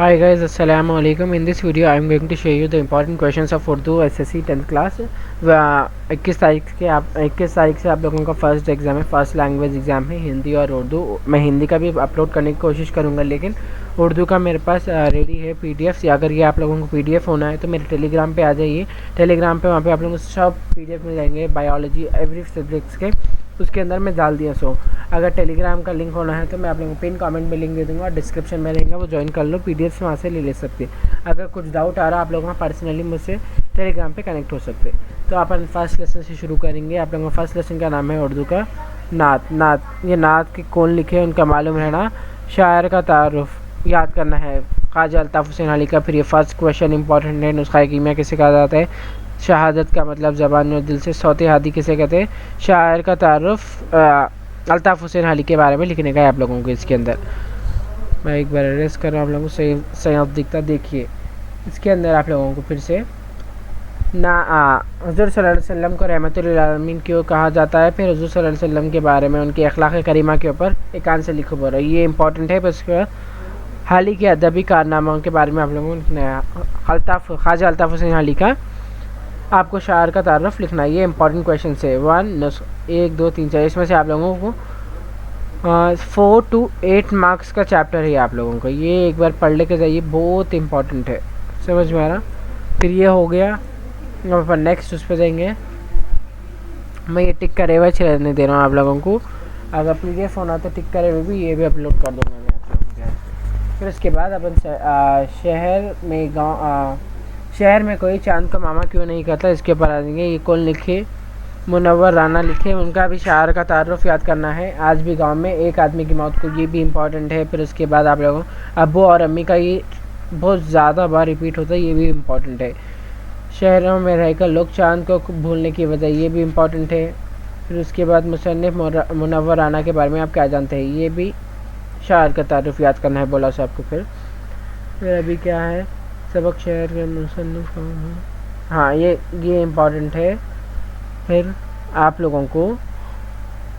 Hi guys, Assalamu alaikum. In this video, I am going to show you the important questions of Urdu SSC 10th class. 21 तारीख से आप लोगों का first exam है, first language exam है हिंदी और उर्दू। मैं हिंदी का भी अपलोड करने की कोशिश करूँगा, लेकिन उर्दू का मेरे पास रेडी है PDF। अगर ये आप लोगों को PDF होना है तो मेरे टेलीग्राम पे आ जाइए। टेलीग्राम पे वहाँ पे आप लोगों को सब PDF मिल जाएंगे, बायोलॉजी एवरी सब्जेक्ट्स के। उसके अंदर मैं डाल दिया। सो अगर टेलीग्राम का लिंक होना है तो मैं आप लोगों को पिन कमेंट में लिंक दे दूँगा, और डिस्क्रिप्शन में रहेगा, वो ज्वाइन कर लो। PDF वहाँ से ले सकते हैं। अगर कुछ डाउट आ रहा है आप लोगों का, पर्सनली मुझसे टेलीग्राम पे कनेक्ट हो सकते हैं। तो अपन फर्स्ट लेसन से शुरू करेंगे। आप लोगों का फर्स्ट लेसन का नाम है उर्दू का नात। ये नात के कौन लिखे उनका मालूम रहना। शायर का तारुफ याद करना है, ख्वाजा अल्ताफ़ हुसैन अली का। फिर ये फर्स्ट क्वेश्चन इंपॉर्टेंट है, नुस्खा कीमिया किसे कहा जाता है। शहादत का मतलब ज़बान और दिल से। सौते हादी किसे कहते हैं। शायर का तारुफ अल्ताफ़ हुसैन अली के बारे में लिखने का है आप लोगों को इसके अंदर। मैं एक बार एड्रेस कर रहा हूँ आप लोगों को, सही आप दिखता देखिए। इसके अंदर आप लोगों को फिर से हुज़ूर सल्लल्लाहु अलैहि वसल्लम को रहमतुल लिल आलमीन क्यों कहा जाता है। फिर हुज़ूर सल्लल्लाहु अलैहि वसल्लम के बारे में, उनकी अखलाक करीमा के ऊपर एक आंसर लिखो बोल रहा है, ये इंपॉर्टेंट है। बस हाल ही के अदबी कारनामों के बारे में आप लोगों को ख्वाजा अल्ताफ़ हुसैन अली का आपको शायर का तारुफ लिखना है। ये इंपॉर्टेंट क्वेश्चन है। 1 2 3 4 इसमें से आप लोगों को 4 to 8 मार्क्स का चैप्टर है आप लोगों को। ये एक बार पढ़ लेके जाइए, बहुत इंपॉर्टेंट है। समझ में आ रहा। फिर ये हो गया। अब अपन नेक्स्ट उस पर जाएंगे। मैं ये टिक करे हुए चलने दे रहा हूँ आप लोगों को। अगर PDF होना तो टिक करे हुए भी ये भी अपलोड कर दूँगा मैं आप लोगों के। फिर उसके बाद अपन शहर में कोई चांद का मामा क्यों नहीं करता, इसके ऊपर आ जाएंगे। ये कौन लिखे, मुनव्वर राना लिखे, उनका भी शायर का तारुफ याद करना है। आज भी गांव में एक आदमी की मौत को, ये भी इम्पॉर्टेंट है। फिर उसके बाद आप लोगों अब्बू और अम्मी का ये बहुत ज़्यादा बार रिपीट होता है, ये भी इम्पॉर्टेंट है। शहरों में रहकर लोग चांद को भूलने की वजह, ये भी इम्पॉर्टेंट है। फिर उसके बाद मुसन्निफ मुनव्वर राना के बारे में आप क्या जानते हैं, ये भी शायर का तारुफ याद करना है, बोला से आपको। फिर अभी क्या है, सबक शहर के मुसन्निफ, हाँ ये इम्पॉर्टेंट है। फिर आप लोगों को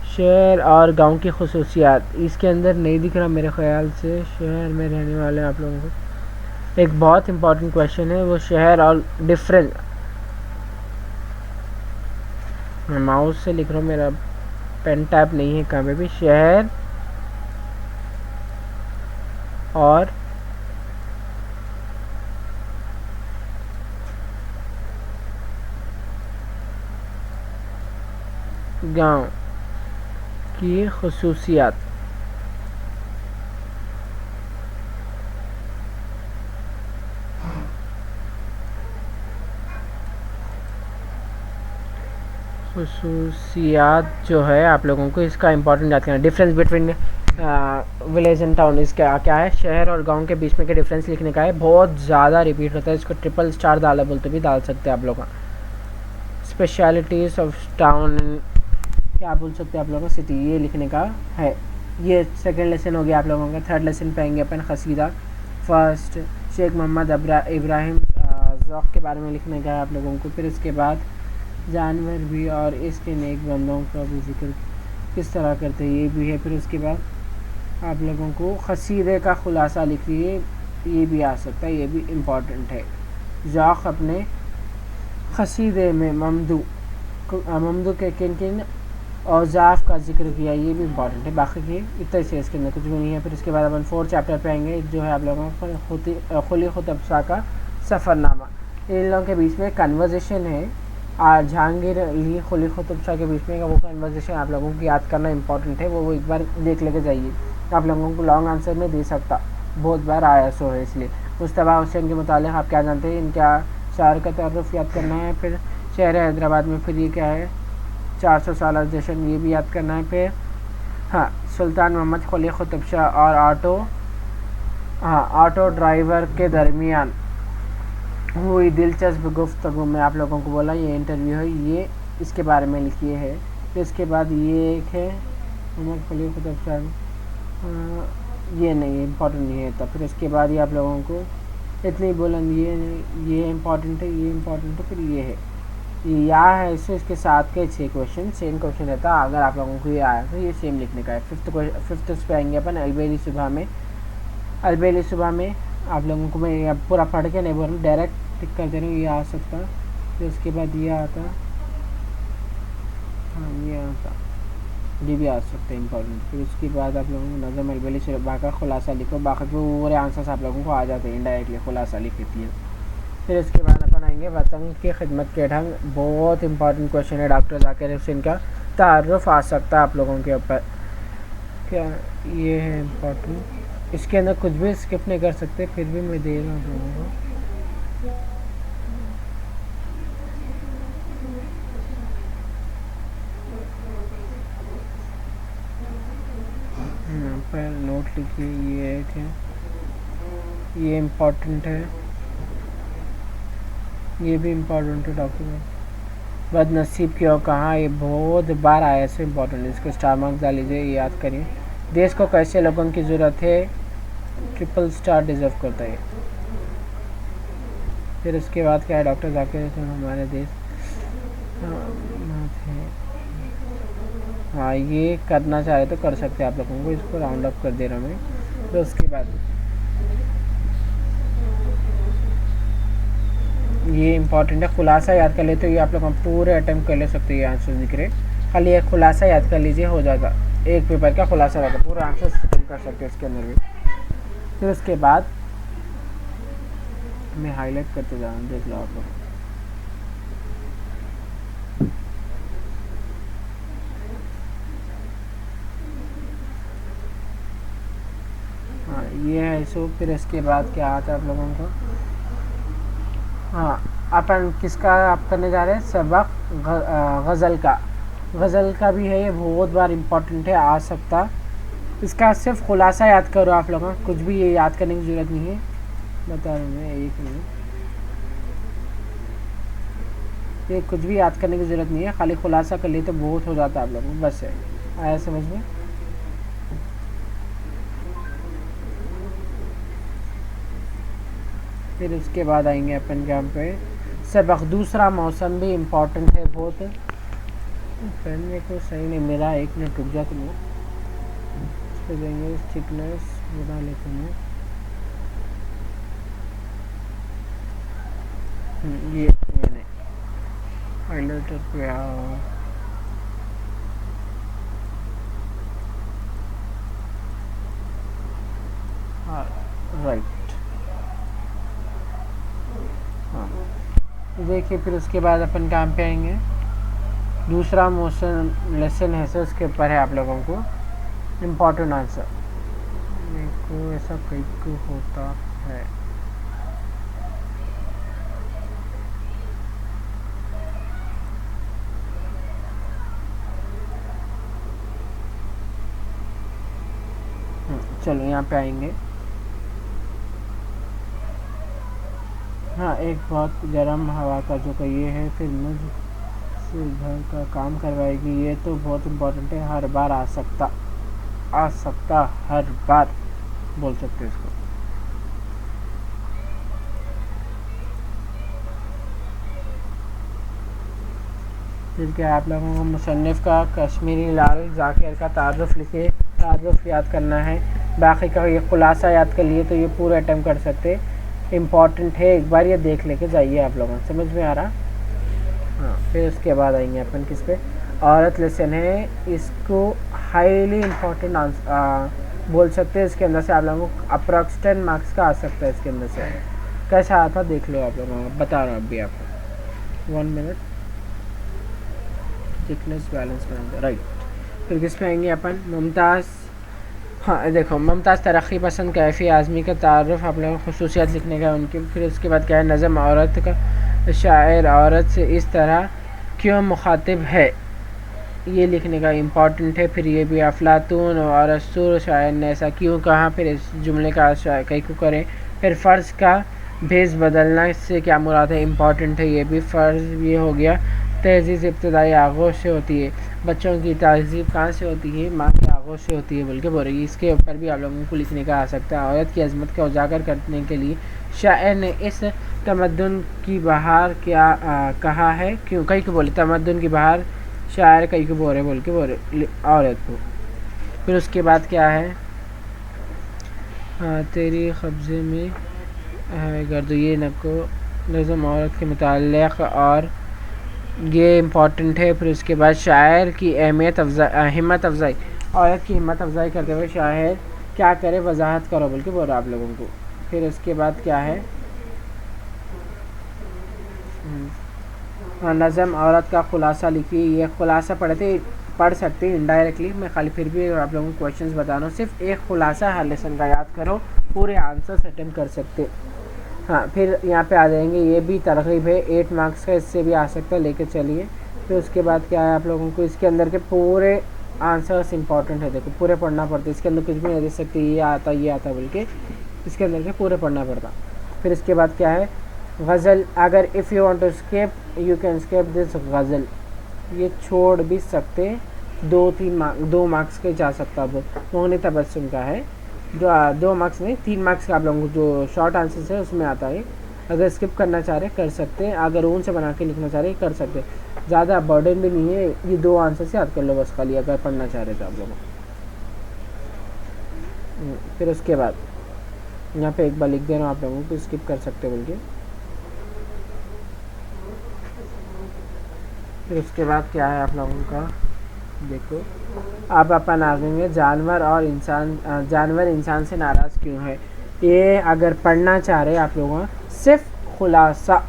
शहर और गांव की खसूसियात, इसके अंदर नहीं दिख रहा मेरे ख्याल से। शहर में रहने वाले आप लोगों को एक बहुत इंपॉर्टेंट क्वेश्चन है, वो शहर और डिफरेंस। मैं माउस से लिख रहा हूँ, मेरा पेन टैप नहीं है कहाँ पे भी। शहर और गांव की खसूसियात। खसूसियात जो है आप लोगों को इसका इंपॉर्टेंट याद करना। Difference between village and town, इसका क्या है, शहर और गांव के बीच में के डिफरेंस लिखने का है। बहुत ज़्यादा रिपीट होता है, इसको ट्रिपल स्टार डाला बोलते भी डाल सकते हैं आप लोग। स्पेशलिटीज़ ऑफ टाउन, क्या बोल सकते हैं आप लोगों को, सिटी, ये लिखने का है। ये सेकंड लेसन हो गया आप लोगों का। थर्ड लेसन पे आएंगे अपन कसीदा। फर्स्ट शेख मोहम्मद इब्राहिम ज़ौक़ के बारे में लिखने का है आप लोगों को। फिर इसके बाद जानवर भी और इसके नेक बंदों का भी जिक्र किस तरह करते हैं, ये भी है। फिर उसके बाद आप लोगों को कसीदे का खुलासा लिखिए, ये भी आ सकता है, ये भी इम्पॉर्टेंट है। ज़ौक़ अपने कसीदे में ममदू के किन किन औज़ाफ़ का जिक्र किया, ये भी इम्पॉर्टेंट है। बाकी की इतना से इसके अंदर कुछ भी नहीं है। फिर इसके बाद अपन 4 चैप्टर पे आएंगे, जो है आप लोगों को खुली खुतबसा का सफ़रनामा। इन लोगों के बीच में कन्वर्जेशन है, जहांगीर अली खुली खुतबसा के बीच में का वो कन्वर्जेशन आप लोगों को याद करना इंपॉर्टेंट है। वो एक बार देख लेके जाइए। आप लोगों को लॉन्ग आंसर नहीं दे सकता, बहुत बार आया सो है, इसलिए। मुस्तफ़ा हुसैन के मुतालिक आप क्या जानते हैं, इनका शायर का तारुफ याद करना है। फिर शहर हैदराबाद में, फिर ये क्या है, 400 साल जश्न, ये भी याद करना है। फिर हाँ, सुल्तान मोहम्मद खुली खुतबसा और ऑटो ड्राइवर के दरमियान हुई दिलचस्प गुफ्तगू में आप लोगों को बोला, ये इंटरव्यू है, ये इसके बारे में लिखिए है। फिर इसके बाद ये एक है मोहम्मद खुली खुतबसा, ये नहीं है, इम्पोर्टेंट नहीं है। तब फिर इसके बाद ये आप लोगों को इतनी बुलंद, ये इम्पॉर्टेंट है, ये इम्पॉर्टेंट है। फिर ये है, ये या है इसके साथ के 6 क्वेश्चन सेम क्वेश्चन रहता है। अगर आप लोगों को ये आया तो ये सेम लिखने का है। फिफ्थ पे आएंगे अपन अलबेली सुबह में। आप लोगों को मैं अब पूरा पढ़ के नहीं बोल रहा हूँ, डायरेक्ट टिक कर दे रहा हूँ, ये आ सकता। फिर उसके बाद ये आता, हाँ ये आता, ये भी आ सकता है इंपॉर्टेंट। फिर उसके बाद आप लोगों को नज़म अलबली शरबा का खुलासा लिखो, बाकी पूरे आंसर्स आप लोगों को आ जाते हैं, इनडायरेक्टली खुलासा लिख देती है। फिर उसके बाद अपन आएंगे वतन की खिदमत के ढंग, बहुत इंपॉर्टेंट क्वेश्चन है डॉक्टर जाकिर हुसैन का। तारुफ आ सकता है आप लोगों के ऊपर, क्या ये है इम्पोर्टेंट, इसके अंदर कुछ भी स्किप नहीं कर सकते, फिर भी मैं दे रहा हूँ लोगों को। पर नोट लिखिए, ये एक है, ये इम्पोर्टेंट है, ये भी इम्पोर्टेंट है डॉक्टर। बदनसीब क्यों कहाँ, ये बहुत बार आया से इम्पोर्टेंट है, इसको स्टार मार्क्स डाल लीजिए, ये याद करिए। देश को कैसे लोगों की ज़रूरत है, ट्रिपल स्टार डिजर्व करता है। फिर उसके बाद क्या है, डॉक्टर जाकिर हुसैन हमारे देश, हाँ ये करना चाह रहे तो कर सकते हैं आप लोगों को, इसको राउंड अप कर दे रहा हूँ मैं। तो उसके बाद ये इंपॉर्टेंट है, खुलासा याद कर ले तो ये आप लोग पूरे अटेम्प्ट कर ले सकते हैं, ये आंसर दिख रहे, खाली एक खुलासा याद कर लीजिए हो जाएगा, एक पेपर का खुलासा रहता, पूरा आंसर अटेम्प्ट कर सकते हैं इसके अंदर भी। फिर उसके बाद मैं हाईलाइट करते जा रहा हूँ, देख लो आप लोग। हाँ ये है सो। फिर इसके बाद क्या आता है आप लोगों को, हाँ अपन किसका आप करने जा रहे हैं, सबक गज़ल का। गज़ल का भी है, ये बहुत बार इम्पोर्टेंट है, आ सकता। इसका सिर्फ खुलासा याद करो आप लोगों, कुछ भी ये याद करने की ज़रूरत नहीं है, बता रहा हूँ मैं एक मिनट, ये कुछ भी याद करने की ज़रूरत नहीं है, खाली खुलासा कर लिए तो बहुत हो जाता है आप लोगों को, बस है, आया समझ में। फिर उसके बाद आएंगे अपन यहाँ पे सबक दूसरा, मौसम भी इम्पोर्टेंट है बहुत। पहनने को सही नहीं मेरा, एक मिनट रुक जा तुम लोग, इस पर देंगे थिकनेस बना लेते हैं। ये नहीं, हाइलाइटर पे आओ, हाँ राइट, हाँ देखिए। फिर उसके बाद अपन काम पे आएंगे, दूसरा मौसम लेसन है सर, उसके ऊपर है आप लोगों को इम्पोर्टेंट आंसर। मेरे को ऐसा कई को होता है, चलो यहाँ पे आएंगे। हाँ एक बहुत गर्म हवा का जो का ये है, फिर मुझ से घर का काम करवाएगी, ये तो बहुत इम्पोर्टेंट है, हर बार आ सकता, आ सकता हर बार बोल सकते हैं इसको। फिर क्या आप लोगों को मुसन्निफ़ का कश्मीरी लाल जाकिर का तारुफ लिखे, तारुफ याद करना है, बाकी का ये खुलासा याद कर लिए तो ये पूरा अटैम्प्ट कर सकते, इम्पॉर्टेंट है, एक बार ये देख लेके जाइए आप लोगों, समझ में आ रहा। हाँ फिर उसके बाद आएंगे अपन किस पे, औरत लेसन है, इसको हाईली इम्पोर्टेंट आंसर बोल सकते हैं, इसके अंदर से आप लोगों को अप्रॉक्स 10 मार्क्स का आ सकता है, इसके अंदर से कैसा आता था देख लो आप लोगों को, बता रहा हूँ अभी आपको, 1 मिनट, थिकनेस बैलेंस बनाते राइट। फिर किस पे आएंगे अपन, मुमताज़, हाँ देखो मुमताज़ तरक्की पसंद कैफ़ी आज़मी का तारुफ आप लोगों को खसूसियात लिखने का उनकी। फिर उसके बाद क्या है, नज़म औरत का, शायर औरत से इस तरह क्यों मुखातिब है, ये लिखने का इम्पॉर्टेंट है। फिर ये भी अफलातून और असुर शायर ने ऐसा क्यों कहा, फिर इस जुमले का कई को करें। फिर फ़र्ज़ का भेज बदलना, इससे क्या मुराद है, इम्पॉर्टेंट है ये भी। फ़र्ज़ ये हो गया, तहज़ीब इब्तदाई आगोश से होती है, बच्चों की तहज़ीब कहाँ से होती है, माँ के आगोश से होती है बोल के बोल रही है, इसके ऊपर भी आप लोगों को लिखने का आ सकता है। औरत की अज़मत का उजागर करने के लिए शायर ने इस तमद्दुन की बहार क्या कहा है, क्यों, कई को बोले तमद्दुन की बहार, शायर कई को बोल के औरत को। फिर उसके बाद क्या है, हाँ तेरी कब्ज़े में गर्दो ये नको नज़म औरत के मुताल्लिक़ और ये इम्पॉर्टेंट है। फिर उसके बाद शायर की अहमियत हिम्मत अफजाई, औरत की हिम्मत अफजाई करते हुए शायर क्या करे वजाहत करो बोल के बोल रहा आप लोगों को। फिर उसके बाद क्या है, नज़म औरत का खुलासा लिखिए। ये खुलासा पढ़ सकते हैं इनडायरेक्टली, मैं खाली फिर भी आप लोगों को क्वेश्चंस बता रहा हूँ। सिर्फ एक खुलासा हर लेसन का याद करो, पूरे आंसर्स अटेम्प्ट कर सकते। हाँ, फिर यहाँ पे आ जाएंगे, ये भी तरगीब है 8 मार्क्स का, इससे भी आ सकता है, लेके चलिए। फिर उसके बाद क्या है, आप लोगों को इसके अंदर के पूरे आंसर्स इंपॉर्टेंट है, देखो पूरे पढ़ना पड़ता है, इसके अंदर कुछ भी नहीं दे सकते ये आता बोल के, इसके अंदर के पूरे पढ़ना पड़ता। फिर इसके बाद क्या है, गज़ल, अगर if you want to skip you can skip this ghazal, ये छोड़ भी सकते, 2 मार्क्स के जा सकता। अब मोहनी तबस्सुम का है, जो 2 मार्क्स नहीं 3 मार्क्स का आप लोगों को जो शॉर्ट आंसर्स है उसमें आता है। अगर स्किप करना चाह रहे कर सकते हैं, अगर ऊन से बना के लिखना चाह रहे कर सकते, ज़्यादा बर्डन भी नहीं है, ये 2 आंसर से याद कर लो बस खाली, अगर पढ़ना चाह रहे तो आप लोगों। फिर उसके बाद यहाँ पे एक बार लिख दे रहा हूँ आप लोगों को, स्किप कर सकते बोल के। फिर उसके बाद क्या है आप लोगों का, देखो आप अपन आ जाएंगे जानवर इंसान से नाराज़ क्यों है। ये अगर पढ़ना चाह रहे आप लोगों, सिर्फ खुलासा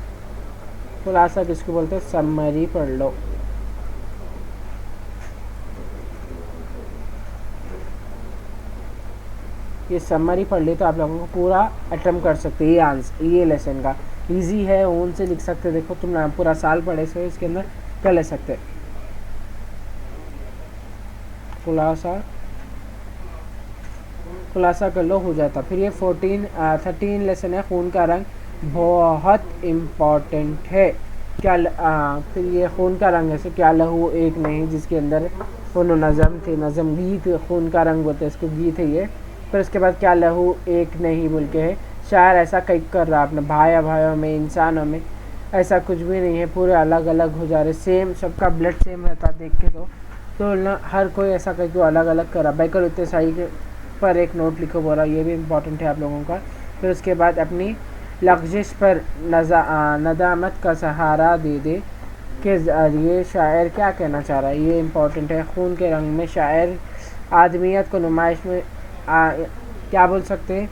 किसको बोलते हैं, समरी पढ़ लो। ये समरी पढ़ ली तो आप लोगों को पूरा अटेम्प्ट कर सकते हैं। ये लेसन का इजी है, ऊन से लिख सकते। देखो तुम पूरा साल पढ़े से इसके अंदर कर ले सकते। खुलासा कर लो, हो जाता। फिर ये 13 लेसन है, खून का रंग बहुत इम्पॉर्टेंट है। फिर ये खून का रंग है, क्या लहू एक नहीं जिसके अंदर नज़म थे, नज़म गीत, खून का रंग बोलते हैं इसको, गीत है ये। फिर उसके बाद क्या लहू एक नहीं बोल के है, शायर ऐसा कई कर रहा अपने भाइयों में, इंसानों में ऐसा कुछ भी नहीं है, पूरे अलग अलग हो जा रहे, सेम सबका ब्लड सेम रहता देख के तो ना हर कोई ऐसा कहीं को अलग अलग कर रहा। बैकल उतने सही के पर एक नोट लिखो बोला, ये भी इम्पोर्टेंट है आप लोगों का। फिर उसके बाद अपनी लग़्ज़िश पर नदामत का सहारा दे दे के ज़रिए शायर क्या कहना चाह रहा है, ये इम्पोर्टेंट है। खून के रंग में शायर आदमियत को नुमाइश में क्या बोल सकते हैं,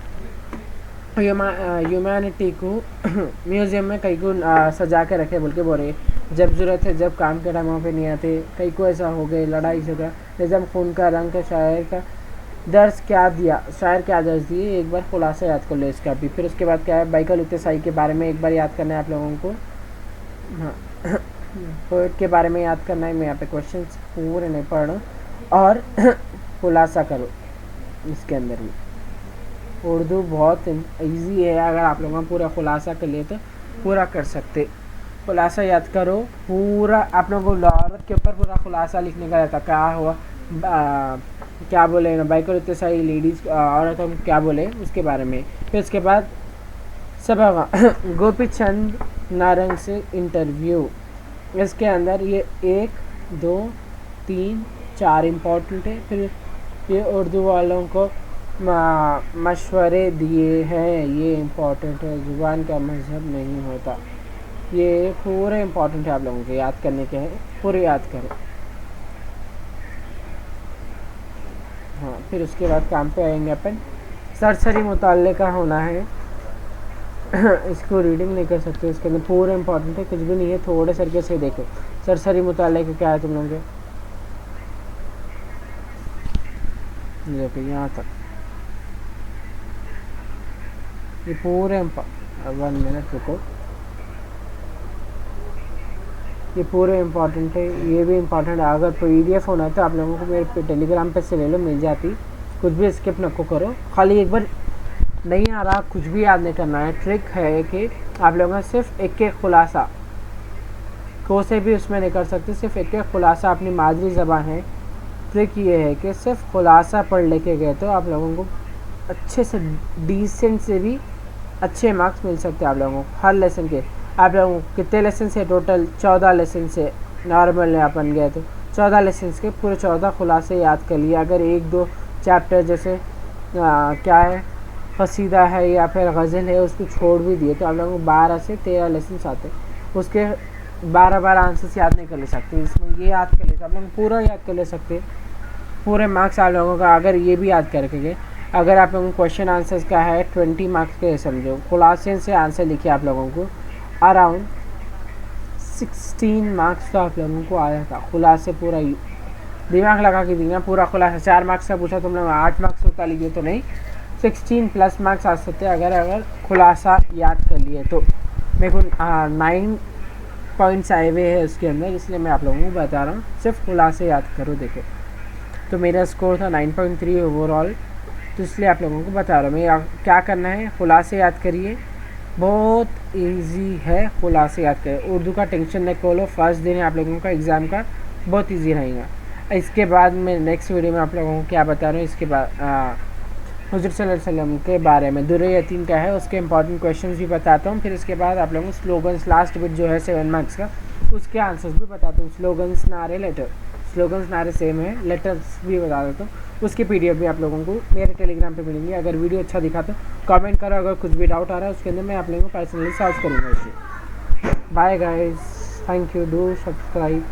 ह्यूमैनिटी को म्यूज़ियम में कई को सजा के रखे बोल के बोल रहे, जब ज़रूरत है जब काम के टाइम वहाँ पे नहीं आते, कई को ऐसा हो गए लड़ाई झगड़ा। निज़म खून का रंग का शायर का दर्ज क्या दिया, शायर क्या दर्ज दिए, एक बार खुलासा याद कर लो इसका भी। फिर उसके बाद क्या है, बैकल उतसाई के बारे में एक बार याद करना है आप लोगों को। हाँ पोइट के बारे में याद करना है, मैं यहाँ पे क्वेश्चन पूरे नहीं पढ़ रहा हूँ। और खुलासा करो इसके अंदर भी। उर्दू बहुत इजी है, अगर आप लोगों ने पूरा खुलासा कर लिए तो पूरा कर सकते। खुलासा याद करो पूरा, आप लोगों को औरत के ऊपर पूरा खुलासा लिखने का रहता, क्या हुआ क्या बोले ना बाइकर इतने सारी लेडीज़ औरतों को क्या बोले उसके बारे में। फिर उसके बाद सब गोपी चंद नारंग से इंटरव्यू, इसके अंदर ये 1 2 3 4 इम्पोर्टेंट है। फिर ये उर्दू वालों को मशवरे दिए हैं, ये इम्पोर्टेंट है। ज़ुबान का मजहब नहीं होता, ये पूरे इम्पोर्टेंट है आप लोगों को याद करने के हैं, पूरे याद करो। हाँ फिर उसके बाद काम पे आएंगे अपन, सरसरी मुताल्ले का होना है इसको रीडिंग नहीं कर सकते, इसके अंदर पूरे इम्पोर्टेंट है, कुछ भी नहीं है, थोड़े सरके से देखो। सरसरी मुताल्ले का क्या है तुम लोगों के, देखो यहाँ तक ये पूरे 1 मिनट रुको, ये पूरे इम्पॉर्टेंट है, ये भी इम्पॉर्टेंट है। अगर PDF होना है तो आप लोगों को मेरे टेलीग्राम पे से ले लो, मिल जाती, कुछ भी स्किप नको करो। खाली एक बार नहीं आ रहा कुछ भी याद नहीं करना है, ट्रिक है कि आप लोगों ने सिर्फ एक खुलासा को से भी उसमें नहीं कर सकते, सिर्फ एक खुलासा अपनी मादरी ज़बान है। ट्रिक ये है कि सिर्फ खुलासा पढ़ लेके गए तो आप लोगों को अच्छे से डिसेंट से भी अच्छे मार्क्स मिल सकते हैं आप लोगों को हर लेसन के। आप लोगों को कितने लेसन से, टोटल 14 लेसन से नॉर्मल अपन गए तो 14 लेसन के पूरे 14 खुलासे याद कर लिए। अगर 1-2 चैप्टर जैसे क्या है कसीदा है या फिर गज़ल है उसको छोड़ भी दिए तो आप लोगों को 12 से 13 लेसन आते हैं, उसके 12 आंसर्स याद नहीं कर ले सकते। इसमें ये याद कर लेते आप लोग पूरा याद कर ले सकते, पूरे मार्क्स आप लोगों का अगर ये भी याद करके। अगर आप लोगों को क्वेश्चन आंसर्स का है 20 मार्क्स के समझो, खुलासे से आंसर लिखिए आप लोगों को अराउंड 16 मार्क्स तो आप लोगों को आया था। खुलासे पूरा दिमाग लगा के देखना, पूरा खुलासा 4 मार्क्स का पूछा तुम लोग 8 मार्क्स होता लीजिए तो नहीं, 16 प्लस मार्क्स आ सकते हैं अगर खुलासा याद कर लिए तो। मेरे को 9 पॉइंट्स आए हुए हैं उसके अंदर, इसलिए मैं आप लोगों को बता रहा हूँ सिर्फ खुलासे याद करो। देखो तो मेरा स्कोर था 9.3 ओवरऑल, तो इसलिए आप लोगों को बता रहा हूँ मैं क्या करना है। खुलासे याद करिए, बहुत इजी है, खुलासे याद करिए। उर्दू का टेंशन न खोलो, फर्स्ट दिन है आप लोगों का एग्ज़ाम का, बहुत इजी रहेगा। इसके बाद मैं नेक्स्ट वीडियो में आप लोगों को क्या बता रहा हूँ, इसके बाद हुज़ूर सल्लल्लाहु अलैहि वसल्लम के बारे में दुर्र यतीम का है उसके इंपॉर्टेंट क्वेश्चंस भी बताता हूँ। फिर इसके बाद आप लोगों को स्लोगन्स लास्ट बिट जो है 7 मार्क्स का उसके आंसर्स भी बताता हूँ। स्लोगन्स नारे लेटर, स्लोगन्स नारे सेम है, लेटर्स भी बता देता हूँ। उसकी PDF भी आप लोगों को मेरे टेलीग्राम पे मिलेंगे। अगर वीडियो अच्छा दिखा तो कमेंट करो, अगर कुछ भी डाउट आ रहा है उसके अंदर मैं आप लोगों को पर्सनली सॉल्व करूँगा इसे। Bye guys, thank you, do subscribe.